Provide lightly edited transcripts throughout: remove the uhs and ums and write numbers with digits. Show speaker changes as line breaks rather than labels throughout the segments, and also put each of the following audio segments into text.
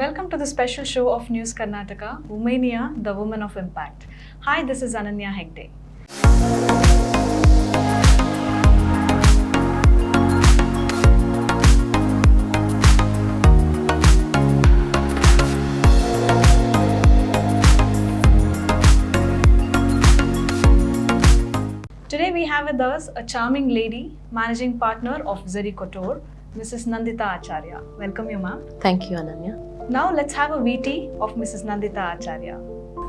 welcome to the special show of News Karnataka, Womenia, the Woman of Impact. Hi, this is Ananya Hegde. Today we have with us a charming lady, managing partner of Zari Couture, Mrs. Nanditha Acharya. Welcome you, ma'am.
Thank you, Ananya.
Now let's have a VT of Mrs. Nanditha Acharya.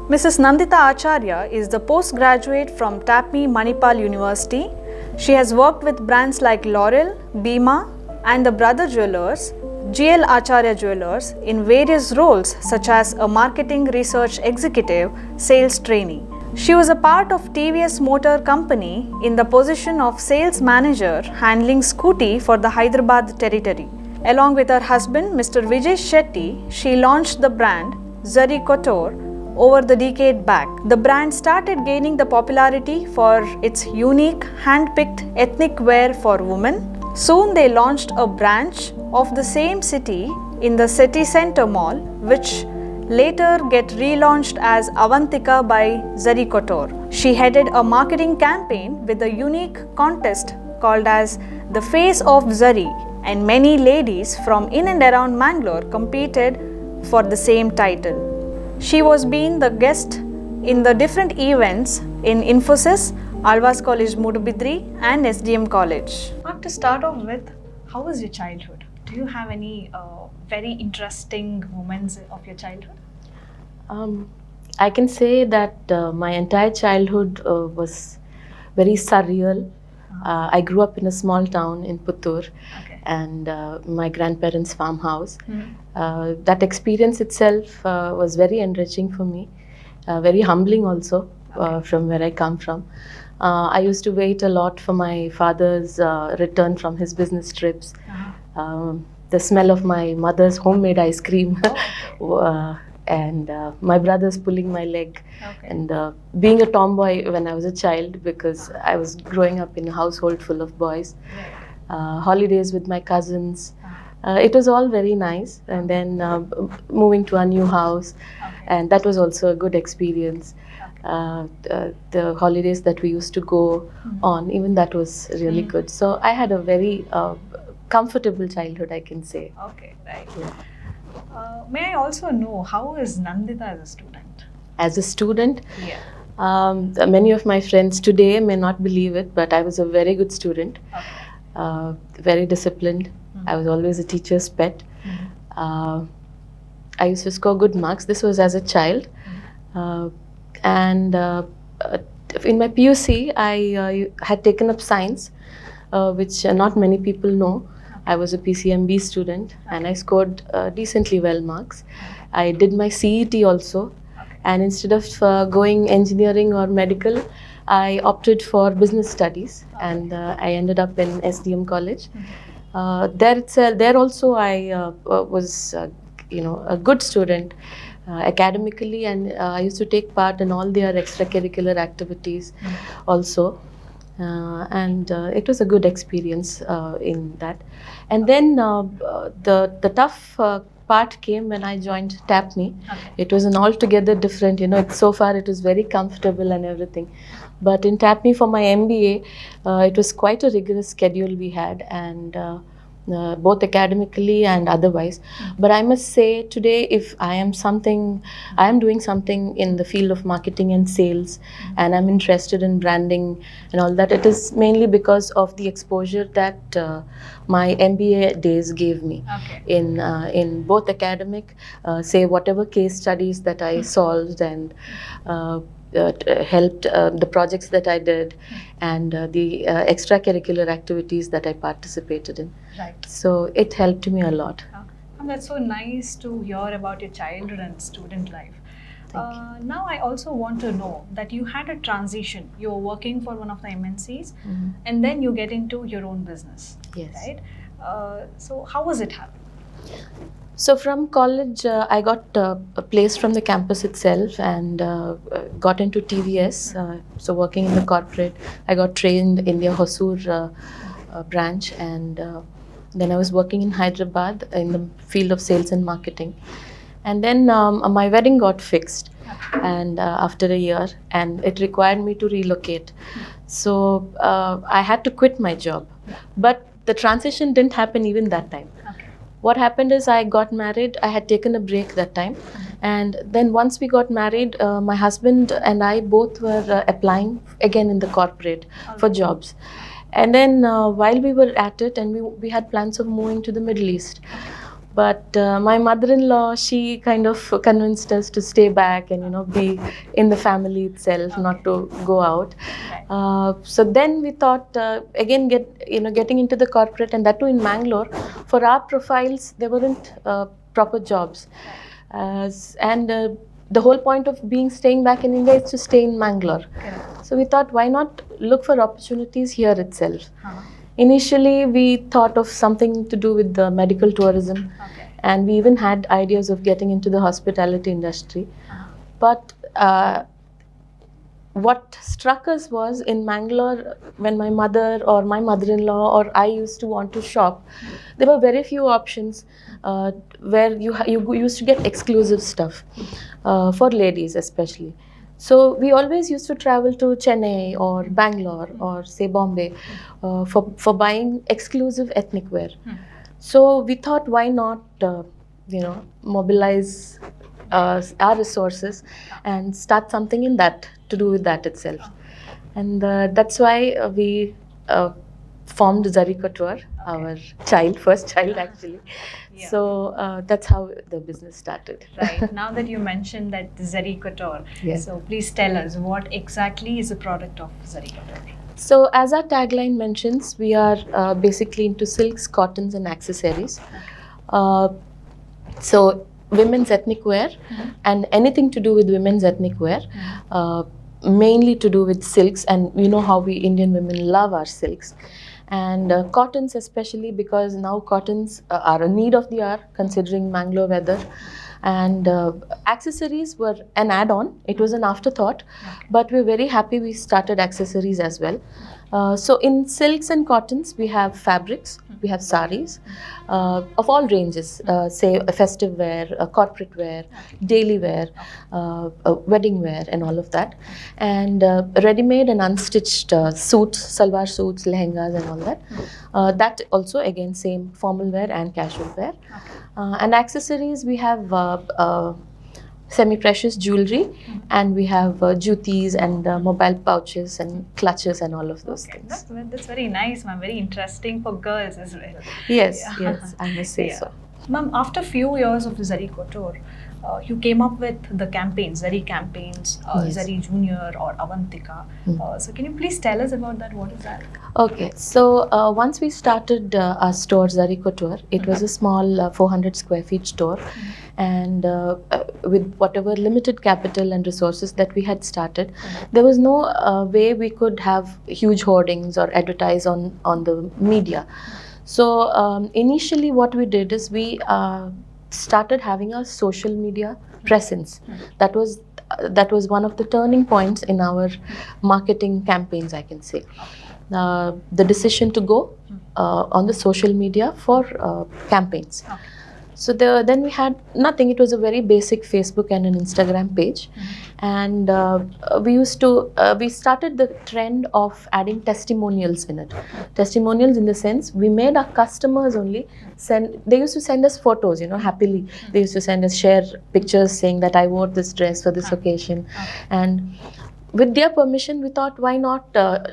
Mrs. Nanditha Acharya is the postgraduate from TAPMI Manipal University. She has worked with brands like L'Oreal, Bima and the Brother Jewelers, GL Acharya Jewelers in various roles such as a marketing research executive, sales trainee. She was a part of TVS Motor Company in the position of sales manager handling Scooty for the Hyderabad territory. Along with her husband, Mr. Vijay Shetty, she launched the brand Zari Couture over the decade back. The brand started gaining the popularity for its unique hand-picked ethnic wear for women. Soon they launched a branch of the same city in the city center mall, which later get relaunched as Avantika by Zari Couture. She headed a marketing campaign with a unique contest called as the Face of Zari, and many ladies from in and around Mangalore competed for the same title. She was being the guest in the different events in Infosys, Alvas College Mudubidri and SDM College. To start off with, how was your childhood? Do you have any very interesting moments of your childhood?
I can say that my entire childhood was very surreal. I grew up in a small town in Puttur, and my grandparents' farmhouse. That experience itself was very enriching for me, very humbling also from where I come from. I used to wait a lot for my father's return from his business trips. The smell of my mother's homemade ice cream and my brothers pulling my leg, and being a tomboy when I was a child because I was growing up in a household full of boys. Holidays with my cousins. It was all very nice, and then moving to a new house, and that was also a good experience. The holidays that we used to go on, even that was really good. So I had a very comfortable childhood, I can say.
Okay, right. Yeah. May I also know, how is Nanditha as a student?
As a student?
Yeah.
Many of my friends today may not believe it, but I was a very good student. Very disciplined. I was always a teacher's pet. I used to score good marks. This was as a child. And in my PUC, I had taken up science, which not many people know. I was a PCMB student, and I scored decently well marks. I did my CET also, and instead of going engineering or medical, I opted for business studies, and I ended up in SDM College. There also I was a good student academically, and I used to take part in all their extracurricular activities also. And it was a good experience in that. And then the tough part came when I joined TAPMI. It was an altogether different, so far it was very comfortable and everything. But in TAPMI for my MBA, it was quite a rigorous schedule we had, and both academically and otherwise. But I must say today, if I am doing something in the field of marketing and sales, and I'm interested in branding and all that, it is mainly because of the exposure that my MBA days gave me in both academic, say whatever case studies that I solved and helped the projects that I did, and the extracurricular activities that I participated in.
Right.
So it helped me a lot.
And that's so nice to hear about your childhood and student life. Now I also want to know that you had a transition. You were working for one of the MNCs, and then you get into your own business.
Yes.
Right? So how was it happening?
So from college, I got placed from the campus itself and got into TVS. So working in the corporate, I got trained in their Hosur branch, and then I was working in Hyderabad in the field of sales and marketing. And then my wedding got fixed, and after a year, and it required me to relocate. So I had to quit my job, but the transition didn't happen even that time. What happened is I got married. I had taken a break that time, and then once we got married, my husband and I both were applying again in the corporate for jobs. And then while we were at it, and we had plans of moving to the Middle East. But my mother-in-law, she kind of convinced us to stay back and, you know, be in the family itself, not to go out. So then we thought, again, getting into the corporate, and that too in Mangalore. For our profiles, there weren't proper jobs. And the whole point of staying back in India is to stay in Mangalore. So we thought, why not look for opportunities here itself? Initially, we thought of something to do with the medical tourism, and we even had ideas of getting into the hospitality industry. But what struck us was, in Mangalore, when my mother or my mother-in-law or I used to want to shop, there were very few options where you used to get exclusive stuff for ladies especially. So we always used to travel to Chennai or Bangalore or say Bombay for buying exclusive ethnic wear. So we thought, why not mobilize our resources and start something in that to do with that itself. And that's why we formed Zari Couture, our first child actually. So that's how the business started.
Right. Now that you mentioned that Zari Couture, so please tell us, what exactly is a product of Zari Couture?
So as our tagline mentions, we are basically into silks, cottons and accessories. So women's ethnic wear and anything to do with women's ethnic wear, mainly to do with silks, and we know how we Indian women love our silks. And cottons especially, because now cottons are a need of the hour considering Mangalore weather. And accessories were an add-on. It was an afterthought, but we're very happy we started accessories as well. So in silks and cottons, we have fabrics, we have saris of all ranges, say festive wear, corporate wear, daily wear, wedding wear and all of that. And ready-made and unstitched suits, salwar suits, lehengas and all that. That also again same formal wear and casual wear. And accessories, we have semi-precious jewelry, and we have jutis and mobile pouches and clutches and all of those things.
That's very nice, ma'am. Very interesting for girls as well.
Yes, yes, I must say so.
Ma'am, after few years of Zari Couture, you came up with the campaigns, Zari campaigns, Zari Junior or Avantika. So can you please tell us about that? What is that?
Okay, so once we started our store Zari Couture, it was a small 400 square feet store. And with whatever limited capital and resources that we had started, there was no way we could have huge hoardings or advertise on the media. So initially what we did is we started having a social media presence. That was one of the turning points in our marketing campaigns, I can say. The decision to go on the social media for campaigns. So then we had nothing. It was a very basic Facebook and an Instagram page. And we started the trend of adding testimonials in it. Testimonials in the sense, we made our customers only they used to send us photos, happily. They used to share pictures saying that I wore this dress for this occasion. And with their permission, we thought, why not,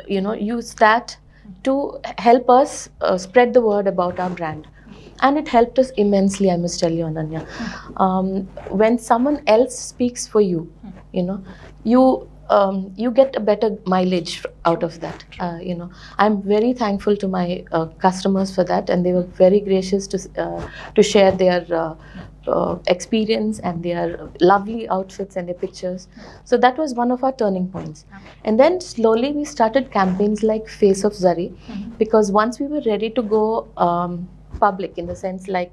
use that to help us spread the word about our brand. And it helped us immensely, I must tell you, Ananya. When someone else speaks for you, you get a better mileage out of that. I'm very thankful to my customers for that, and they were very gracious to share their experience and their lovely outfits and their pictures. So that was one of our turning points. And then slowly we started campaigns like Face of Zari, because once we were ready to go public, in the sense like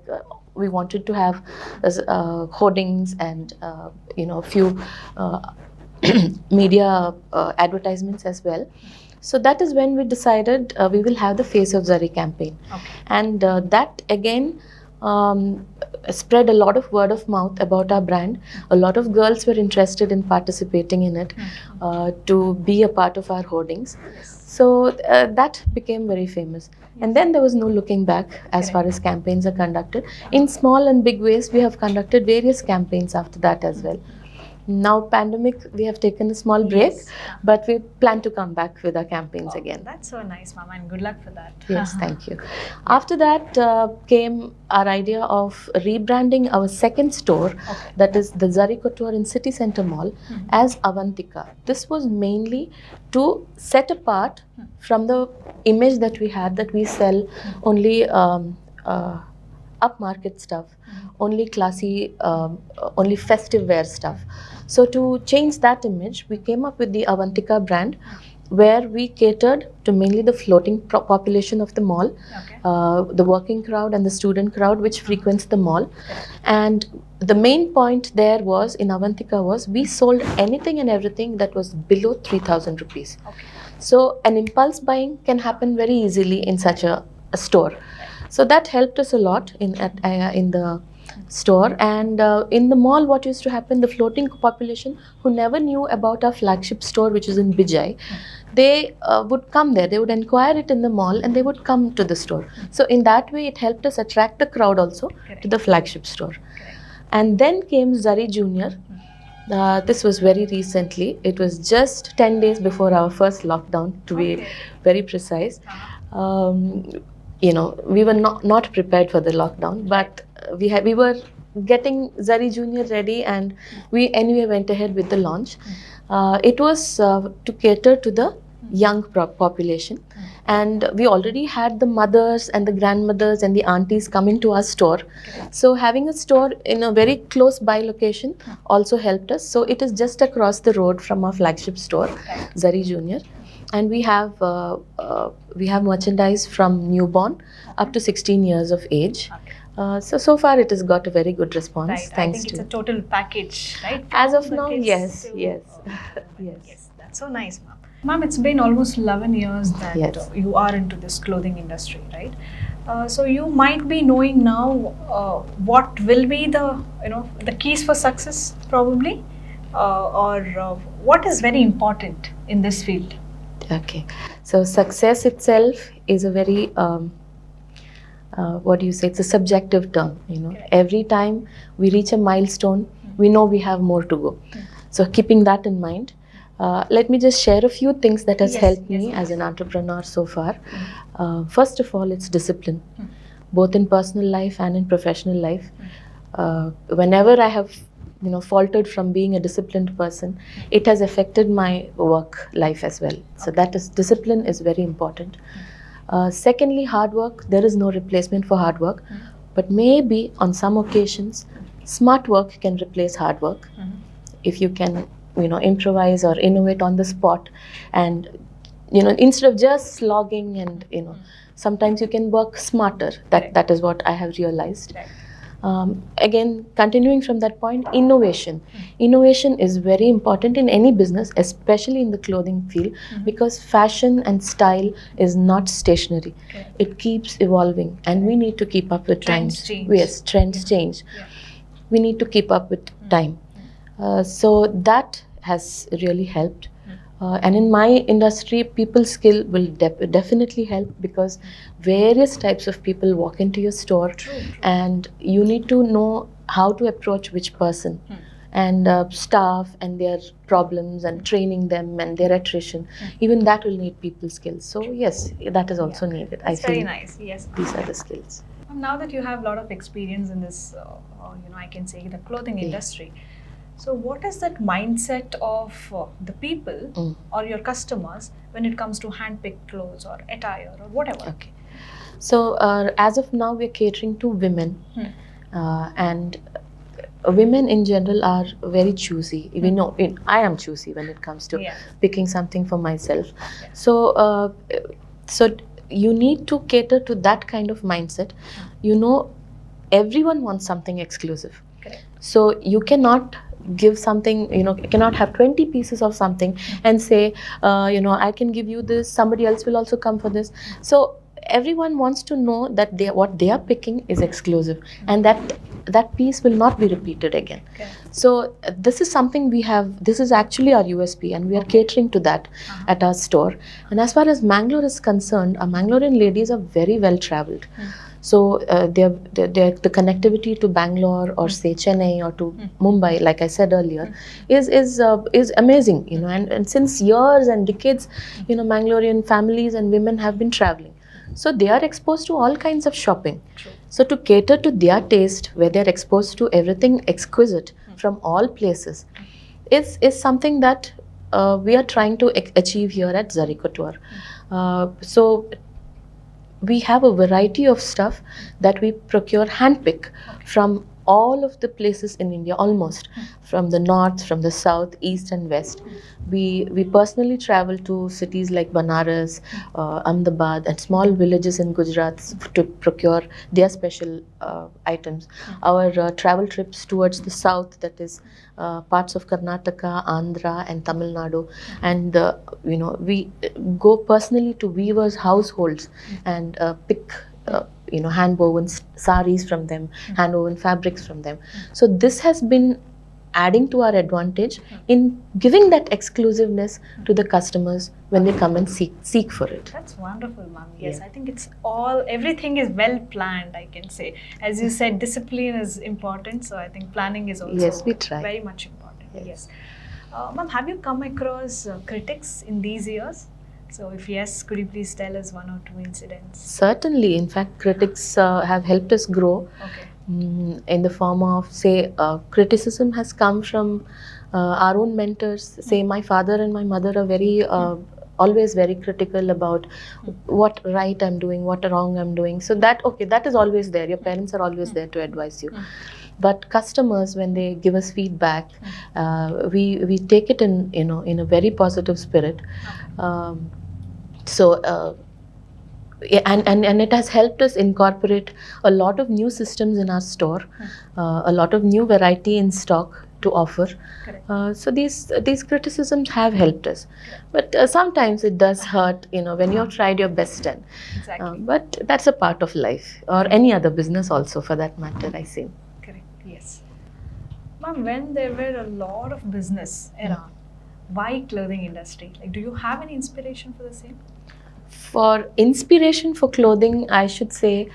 we wanted to have hoardings and a few media advertisements as well. So that is when we decided we will have the Face of Zari campaign. And that again spread a lot of word of mouth about our brand. A lot of girls were interested in participating in it, to be a part of our hoardings. So that became very famous. And then there was no looking back as far as campaigns are conducted. In small and big ways, we have conducted various campaigns after that as well. Now, pandemic, we have taken a small break, but we plan to come back with our campaigns again.
That's so nice, Mama, and good luck for that.
Yes, thank you. After that came our idea of rebranding our second store, that is the Zari Couture in City Center Mall, as Avantika. This was mainly to set apart from the image that we had, that we sell only upmarket stuff, only classy, only festive wear stuff. So to change that image, we came up with the Avantika brand, where we catered to mainly the floating population of the mall, the working crowd and the student crowd which frequents the mall. And the main point there was, in Avantika, was we sold anything and everything that was below 3,000 rupees. So an impulse buying can happen very easily in such a store. So that helped us a lot in the store. And in the mall, what used to happen, the floating population who never knew about our flagship store, which is in Bijay, they would come there, they would inquire it in the mall, and they would come to the store. So in that way, it helped us attract the crowd also to the flagship store. And then came Zari Junior. This was very recently. It was just 10 days before our first lockdown, to be very precise. You know, we were not prepared for the lockdown, but we were getting Zari Junior ready, and we anyway went ahead with the launch. It was to cater to the young population, and we already had the mothers and the grandmothers and the aunties coming to our store. So having a store in a very close by location also helped us. So it is just across the road from our flagship store, Zari Junior. And we have merchandise from newborn up to 16 years of age. So far it has got a very good response.
Right.
Thanks
I think
to
it's a total package, right?
As of
From the
now,
kids
yes,
to-
yes,
Yes,
yes.
that's so nice, Ma'am. Ma'am, it's been almost 11 years that
Yes.
you are into this clothing industry, right? So you might be knowing now what will be the keys for success, probably, or what is very important in this field.
Okay, so success itself is a very what do you say? It's a subjective term. You know, every time we reach a milestone, we know we have more to go. So keeping that in mind, let me just share a few things that has helped me as an entrepreneur so far. First of all, it's discipline, both in personal life and in professional life. Whenever I have faltered from being a disciplined person, it has affected my work life as well. So that is, discipline is very important. Secondly, hard work. There is no replacement for hard work, but maybe on some occasions, smart work can replace hard work. If you can, improvise or innovate on the spot, and instead of just slogging, and sometimes you can work smarter. That is what I have realized. Again, continuing from that point, innovation. Innovation is very important in any business, especially in the clothing field, because fashion and style is not stationary. It keeps evolving, and we need to keep up with
Trends
times.
change.
Yes, trends change. We need to keep up with time. So that has really helped. And in my industry, people skill will definitely help, because various types of people walk into your store, and you need to know how to approach which person, and staff and their problems, and training them and their attrition. Even that will need people skills. So yes, that is also needed.
That's
I feel
very nice. Yes.
these are the skills.
Now that you have a lot of experience in this, I can say the clothing industry. So what is that mindset of the people or your customers when it comes to hand-picked clothes or attire or whatever?
Okay. So as of now, we're catering to women, and women in general are very choosy. We know I am choosy when it comes to picking something for myself. So you need to cater to that kind of mindset. Everyone wants something exclusive.
Correct.
So you cannot give something, you cannot have 20 pieces of something and say, I can give you this, somebody else will also come for this. So everyone wants to know that what they are picking is exclusive, and that piece will not be repeated again.
Okay.
So this is something we have. This is actually our USP, and we are catering to that at our store. And as far as Mangalore is concerned, our Mangalorean ladies are very well traveled. So they're the connectivity to Bangalore or say Chennai or to Mumbai, like I said earlier, is amazing. You know, and since years and decades, you know, Mangalorean families and women have been traveling. So they are exposed to all kinds of shopping.
True.
So to cater to their taste, where they are exposed to everything exquisite from all places, is something that we are trying to achieve here at Zari Couture. So we have a variety of stuff that we procure handpick from all of the places in India, almost from the north, from the south, east and west. We personally travel to cities like Banaras, Ahmedabad and small villages in Gujarat to procure their special items. Our travel trips towards the south, that is parts of Karnataka, Andhra and Tamil Nadu, and you know, we go personally to weavers' households and pick you know, hand woven saris from them, hand woven fabrics from them. So this has been adding to our advantage in giving that exclusiveness to the customers when they come and seek for it.
That's wonderful, ma'am. Yes,
Yeah.
I think it's everything is well planned, I can say. As you said, discipline is important, so I think planning is also
Yes, we try.
very much important.
Yes.
Yes. Ma'am, have you come across critics in these years? So if yes, could you please tell us one or two incidents?
Certainly, in fact, critics have helped us grow.
Okay.
In the form of, say, criticism has come from our own mentors. Say, my father and my mother are very always very critical about what right I'm doing, what wrong I'm doing. So that is always there. Your parents are always there to advise you. But customers, when they give us feedback, we take it in a very positive spirit. And it has helped us incorporate a lot of new systems in our store, a lot of new variety in stock to offer. So these criticisms have helped us, but sometimes it does hurt, you know, when you have tried your best. And
Exactly.
but that's a part of life, or any other business also for that matter, I say.
Correct. Yes. Ma'am, when there were a lot of business around, why clothing industry? Like, do you have any inspiration for the same?
For inspiration for clothing, I should say,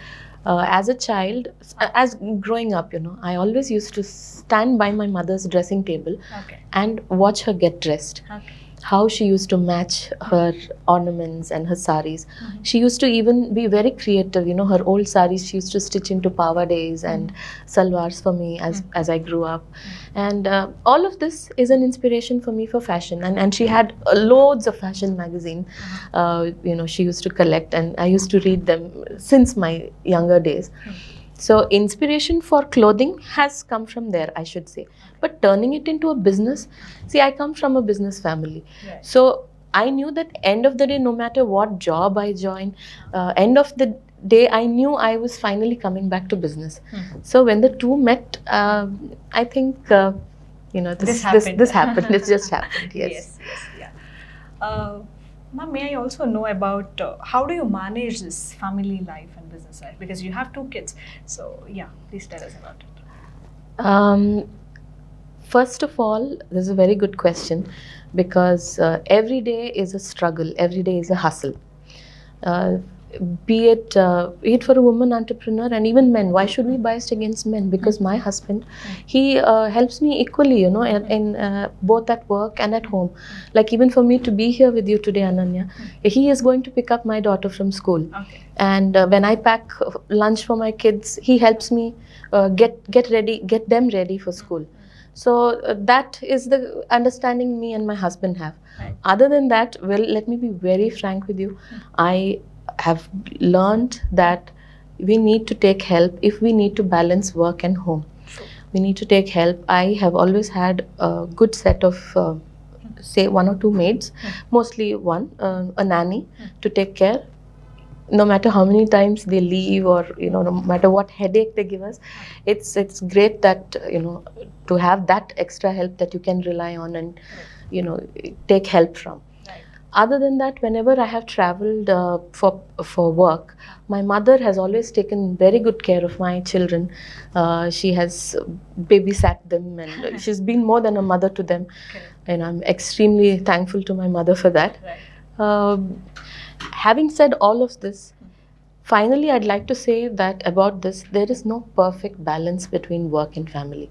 as a child, as growing up, you know, I always used to stand by my mother's dressing table
Okay.
and watch her get dressed.
Okay.
How she used to match her ornaments and her saris. She used to even be very creative. You know, her old saris she used to stitch into pavades and salwars for me as I grew up. And all of this is an inspiration for me for fashion. And she had loads of fashion magazine. You know, she used to collect, and I used to read them since my younger days. So inspiration for clothing has come from there, I should say. But turning it into a business, see, I come from a business family.
Right.
So I knew that end of the day, no matter what job I join, end of the day, I knew I was finally coming back to business. So when the two met, I think, you know, this happened. It just happened, yes.
Yes. Yeah. Ma'am, may I also know about how do you manage this family life and business life? Because you have 2 kids. So, yeah, please tell us about it.
First of all, this is a very good question, because every day is a struggle, every day is a hustle. Be it for a woman entrepreneur, and even men. Why should we bias against men? Because my husband, he helps me equally, you know, in both at work and at home. Like even for me to be here with you today, Ananya, he is going to pick up my daughter from school.
Okay.
And when I pack lunch for my kids, he helps me get them ready for school. So that is the understanding me and my husband have.
Right.
Other than that, well, let me be very frank with you. I have learned that we need to take help if we need to balance work and home.
True.
We need to take help. I have always had a good set of, say, 1 or 2 maids, mostly one, a nanny to take care. No matter how many times they leave, or you know, no matter what headache they give us, it's great that, you know, to have that extra help that you can rely on and, you know, take help from.
Right.
Other than that, whenever I have traveled for work, my mother has always taken very good care of my children. She has babysat them, and she's been more than a mother to them.
Correct.
And I'm extremely thankful to my mother for that.
Right.
Having said all of this, finally, I'd like to say that about this, there is no perfect balance between work and family.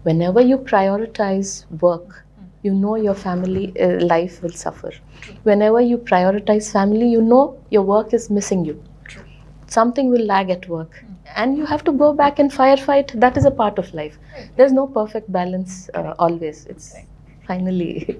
Whenever you prioritize work, you know your family life will suffer. Whenever you prioritize family, you know your work is missing you.
True.
Something will lag at work. And you have to go back and firefight. That is a part of life. There's no perfect balance always. It's finally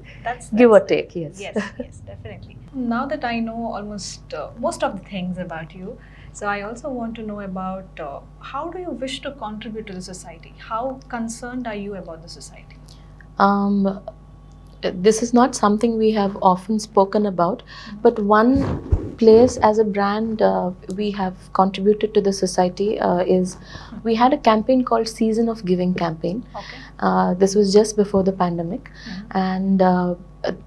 give or take, yes.
Yes, yes, definitely. Now that I know almost most of the things about you, so I also want to know about how do you wish to contribute to the society? How concerned are you about the society?
This is not something we have often spoken about, but one place as a brand we have contributed to the society is we had a campaign called Season of Giving campaign.
Okay.
This was just before the pandemic, and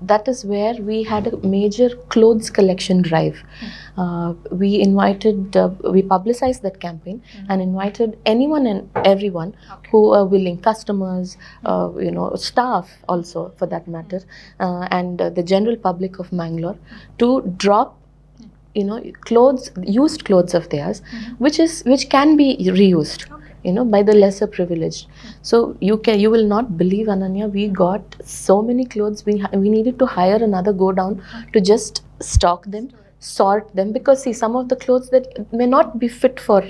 that is where we had a major clothes collection drive. We publicized that campaign and invited anyone and everyone who are willing, customers, staff also for that matter, and the general public of Mangalore to drop clothes, used clothes of theirs, which can be reused. By the lesser privileged. So you will not believe, Ananya, we got so many clothes. We needed to hire another go down to just stock them, sort them, because see, some of the clothes that may not be fit for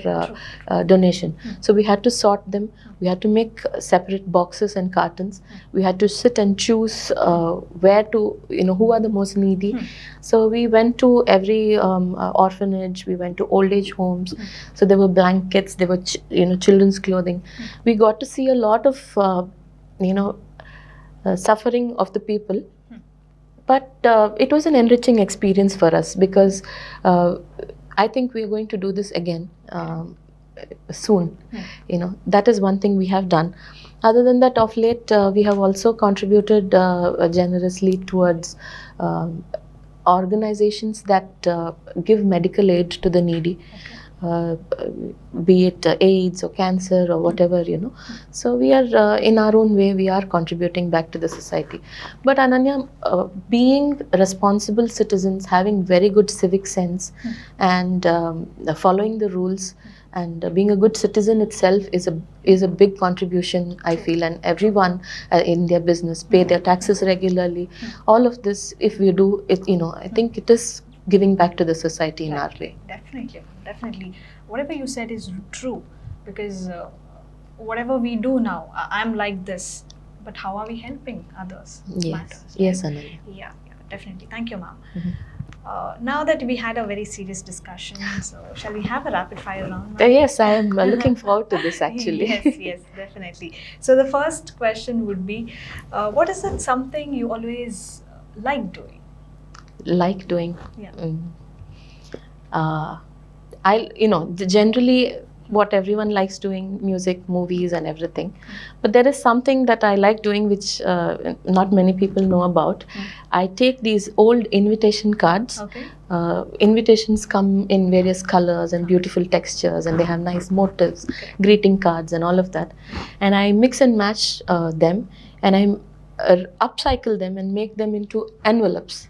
donation. So we had to sort them. We had to make separate boxes and cartons. We had to sit and choose where to, who are the most needy. So we went to every orphanage. We went to old age homes. So there were blankets. There were children's clothing. We got to see a lot of suffering of the people. But it was an enriching experience for us because I think we are going to do this again soon. That is one thing we have done. Other than that, of late, we have also contributed generously towards organizations that give medical aid to the needy. Be it AIDS or cancer or whatever, So we are, in our own way, we are contributing back to the society. But Ananya, being responsible citizens, having very good civic sense and following the rules and being a good citizen itself is a big contribution, I feel, and everyone in their business pay their taxes regularly. All of this, if we do it, I think it is giving back to the society in our way.
Definitely. Whatever you said is true, because whatever we do now, I'm like this, but how are we helping others?
Yes,
matters, right?
Yes, Ananya.
Yeah, definitely. Thank you, ma'am. Now that we had a very serious discussion, so shall we have a rapid fire round?
Yes, I am looking forward to this actually.
Yes, definitely. So the first question would be, what is it something you always like doing?
Like doing?
Yeah.
Generally what everyone likes doing, music, movies and everything. But there is something that I like doing which not many people know about. I take these old invitation cards.
Okay.
Invitations come in various colors and beautiful textures, and they have nice motifs, greeting cards and all of that. And I mix and match them, and I upcycle them and make them into envelopes.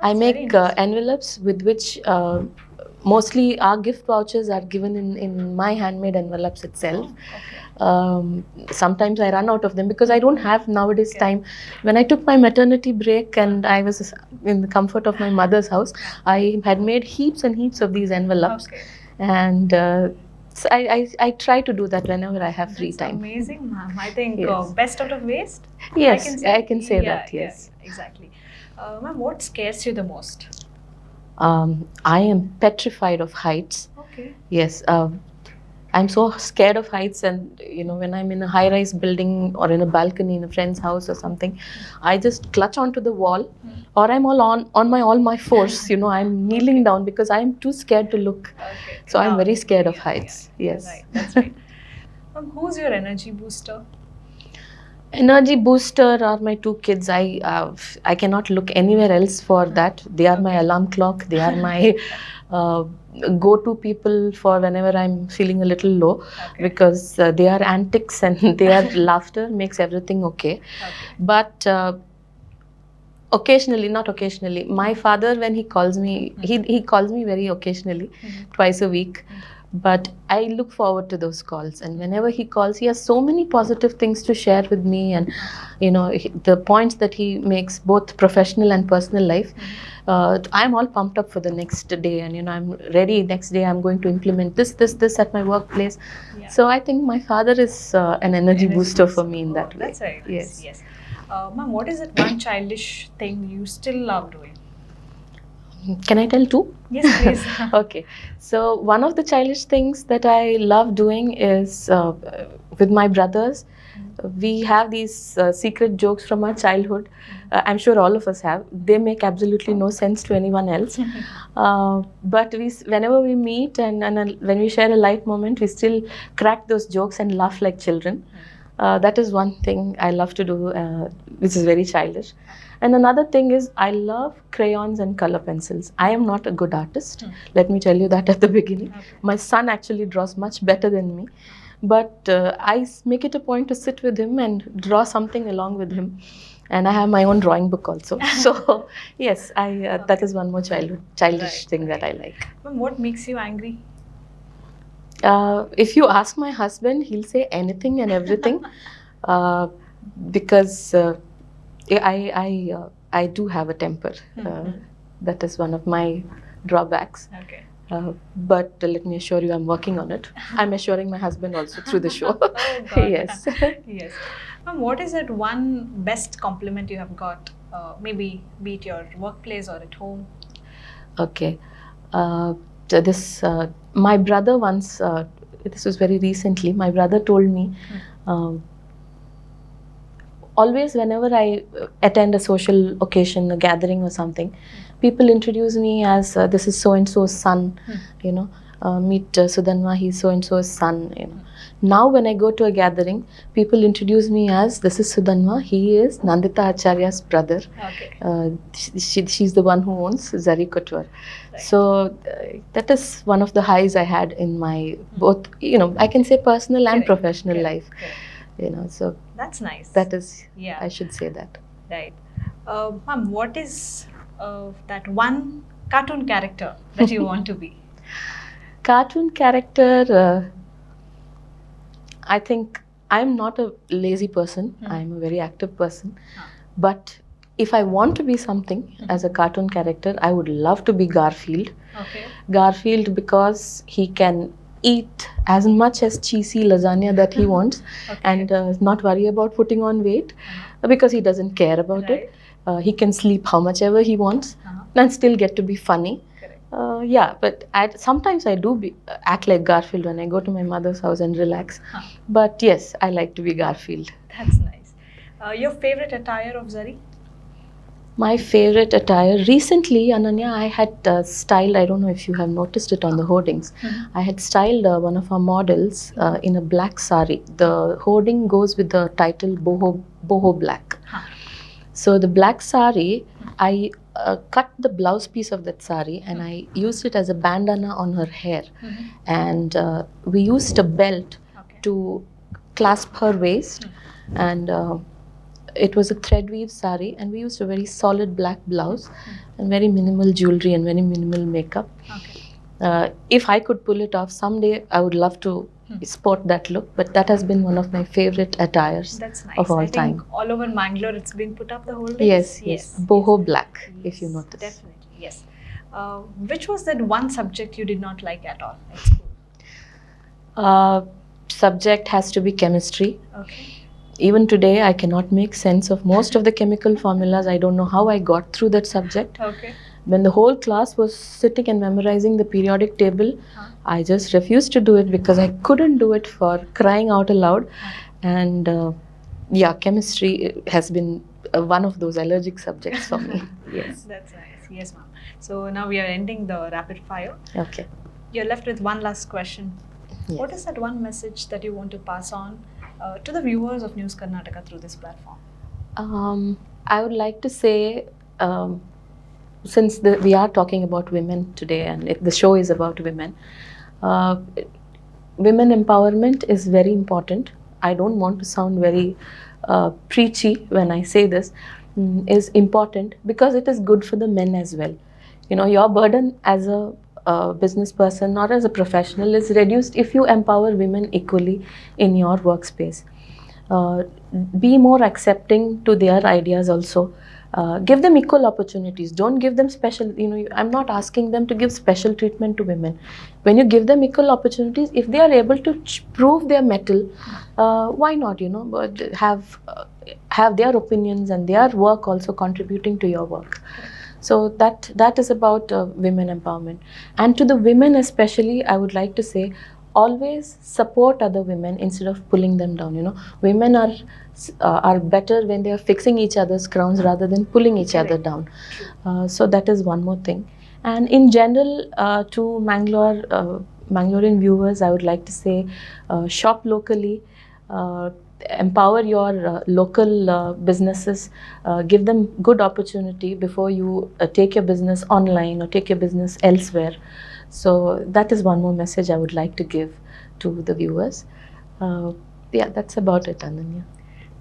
I make envelopes with which mostly our gift vouchers are given in my handmade envelopes itself. Sometimes I run out of them because I don't have nowadays time. When I took my maternity break and I was in the comfort of my mother's house, I had made heaps and heaps of these envelopes. And so I try to do that whenever I have free time.
Amazing, ma'am. I think best out of waste?
Yes, I can say that, yes.
Yeah, exactly. Ma'am, what scares you the most?
I am petrified of heights.
Okay.
Yes, I'm so scared of heights, and when I'm in a high-rise building or in a balcony in a friend's house or something, I just clutch onto the wall, or I'm all my force. I'm kneeling down because I'm too scared to look. So I'm very scared of heights. Yes,
that's right. Who's your energy booster?
Energy booster are my two kids. I cannot look anywhere else for that. They are my alarm clock. They are my uh, go-to people for whenever I'm feeling a little low, because their antics and their laughter makes everything okay. But occasionally, not occasionally, my father, when he calls me, he calls me very occasionally, twice a week. But I look forward to those calls, and whenever he calls, he has so many positive things to share with me, and the points that he makes, both professional and personal life. I'm all pumped up for the next day, and I'm ready. Next day, I'm going to implement this at my workplace. So I think my father is an energy booster for me in that way.
That's very nice. Yes. Ma'am, what is that one childish thing you still love doing?
Can I tell two?
Yes, please.
Okay. So one of the childish things that I love doing is with my brothers. We have these secret jokes from our childhood. I'm sure all of us have. They make absolutely no sense to anyone else. But whenever we meet and when we share a light moment, we still crack those jokes and laugh like children. That is one thing I love to do, which is very childish. And another thing is, I love crayons and color pencils. I am not a good artist. Let me tell you that at the beginning. My son actually draws much better than me. But I make it a point to sit with him and draw something along with him. And I have my own drawing book also. So yes, that is one more childish thing that I like.
Ma'am, what makes you angry?
If you ask my husband, he'll say anything and everything, because I do have a temper. That is one of my drawbacks.
Okay.
But let me assure you, I'm working on it. I'm assuring my husband also through the show.
Oh, God.
Yes.
Yes. Ma'am, what is that one best compliment you have got? Maybe be it your workplace or at home.
Okay. My brother once, this was very recently, my brother told me, always whenever I attend a social occasion, a gathering or something, people introduce me as this is so-and-so's son, meet Sudhanma, he's so-and-so's son, Now when I go to a gathering, people introduce me as this is Sudhanma, he is Nanditha Acharya's brother.
Okay.
She's the one who owns Zari Couture. Right. So that is one of the highs I had in my both, I can say personal and professional life. So
that's nice.
That is,
yeah,
I should say that.
Right. Ma'am, what is that one cartoon character that you want to be?
Cartoon character, I think I'm not a lazy person. I'm a very active person. But if I want to be something as a cartoon character, I would love to be Garfield.
Okay.
Garfield, because he can eat as much as cheesy lasagna that he wants, and not worry about putting on weight, because he doesn't care about it. He can sleep how much ever he wants and still get to be funny. But sometimes I do act like Garfield when I go to my mother's house and relax. But yes, I like to be Garfield.
That's nice. Your favorite attire of Zari?
My favorite attire, recently, Ananya, I had styled, I don't know if you have noticed it on the hoardings, I had styled one of our models in a black sari. The hoarding goes with the title Boho Black. So the black sari, I cut the blouse piece of that sari and I used it as a bandana on her hair. And we used a belt to clasp her waist, and it was a thread weave sari, and we used a very solid black blouse and very minimal jewelry and very minimal makeup. If I could pull it off someday, I would love to sport that look, but that has been one of my favorite attires of all time.
Think all over Mangalore it's been put up the whole day?
Yes. Boho black, if you notice.
Definitely, yes. Which was that one subject you did not like at all at school?
Subject has to be chemistry.
Okay.
Even today, I cannot make sense of most of the chemical formulas. I don't know how I got through that subject.
Okay.
When the whole class was sitting and memorizing the periodic table, I just refused to do it because I couldn't do it for crying out aloud. And chemistry has been one of those allergic subjects for me. Yes.
That's nice. Yes, ma'am. So now we are ending the rapid fire.
Okay.
You're left with one last question.
Yes.
What is that one message that you want to pass on to the viewers of News Karnataka through this platform?
I would like to say, since we are talking about women today and the show is about women, women empowerment is very important. I don't want to sound very preachy when I say this, is important because it is good for the men as well. You know, your burden as a business person or as a professional is reduced if you empower women equally in your workspace. Be more accepting to their ideas also. Give them equal opportunities. Don't give them special, I'm not asking them to give special treatment to women. When you give them equal opportunities, if they are able to prove their mettle, why not, but have their opinions and their work also contributing to your work. So that is about women empowerment. And to the women especially, I would like to say, always support other women instead of pulling them down. Women are better when they are fixing each other's crowns rather than pulling each other down. So that is one more thing. And in general, to Mangalorean viewers, I would like to say, shop locally, empower your local businesses, give them good opportunity before you take your business online or take your business elsewhere. So that is one more message I would like to give to the viewers. Yeah, that's about it, Ananya.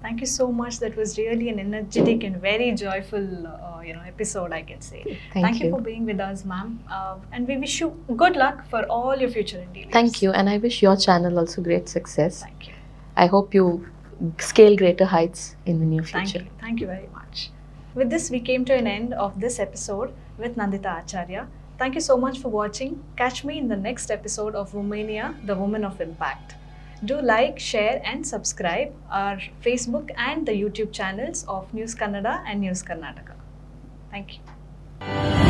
Thank you so much. That was really an energetic and very joyful, episode, I can say. Thank you for being with us, ma'am. And we wish you good luck for all your future endeavors.
Thank you, and I wish your channel also great success.
Thank you.
I hope you scale greater heights in the near future.
Thank you very much. With this, we came to an end of this episode with Nanditha Acharya. Thank you so much for watching. Catch me in the next episode of Womenia, the Woman of Impact. Do like, share and subscribe our Facebook and the YouTube channels of News Kannada and News Karnataka. Thank you.